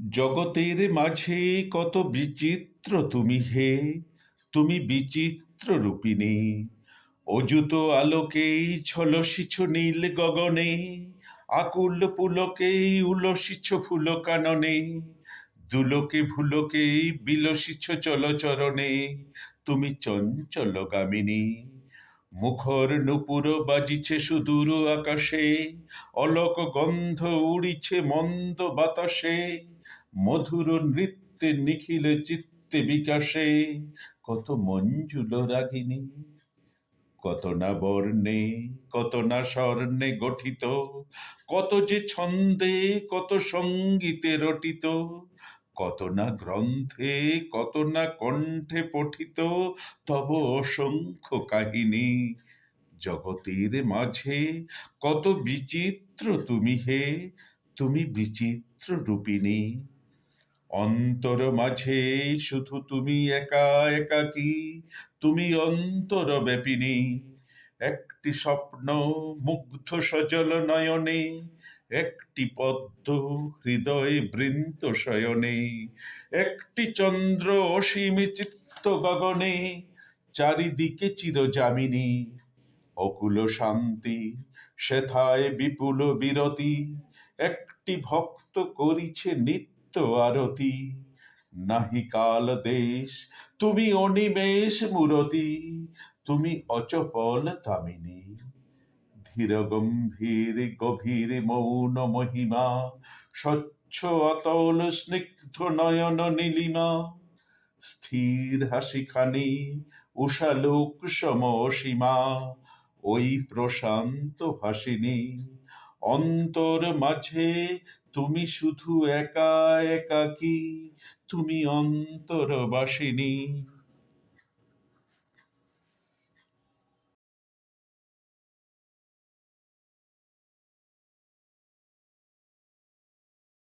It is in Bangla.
জগতের মাঝে কত বিচিত্র তুমি হে, তুমি বিচিত্র রূপিণী। অযুত আলোকেই ঝলসিছ নীল গগনে, আকুল পুলকেই উলসিছ ফুল কাননে, দুলোকে ভুলোকেই বিলসিছ চলচরণে, তুমি চঞ্চল গামিনী। মুখর নূপুর বাজিছে সুদূর আকাশে, অলোক গন্ধ উড়িছে মন্দ বাতাসে, মধুর নৃত্যে নিখিল চিত্তে বিকাশে, কত মঞ্জুল রাগিনী। কত না বর্ণে, কত না স্বর্ণে গঠিত, কত যে ছন্দে, কত সঙ্গীতে রটিত, কত না গ্রন্থে, কত না কণ্ঠে পঠিত তব অসংখ্য কাহিনী। জগতের মাঝে কত বিচিত্র তুমি হে, তুমি বিচিত্র রূপিণী। অন্তর মাঝে শুধু তুমি একা একাকী, তুমি অন্তর ব্যাপিনী। একটি স্বপ্ন মুগ্ধ সজল নয়নে, একটি পদ্ম হৃদয়ে বৃন্ত শয়নে, একটি চন্দ্র অসীম চিত্ত গগনে, চারিদিকে চিরযামিনী। অকুল শান্তি সেথায় বিপুল বিরতি, একটি ভক্ত করিছে নিত্য আরতি। নাহি কাল দেশ, তুমি অনিমেষ মূরতি, তুমি অচপল দামিনী। ধীর গম্ভীর গভীর মৌন মহিমা, স্বচ্ছ অতল স্নিগ্ধ নয়ন নীলিমা। স্থির হাসিখানি উষালোক সমসীমা, ওই প্রশান্ত হাসিনী। অন্তর মাঝে তুমি শুধু একা একাকী, তুমি অন্তরবাসিনী।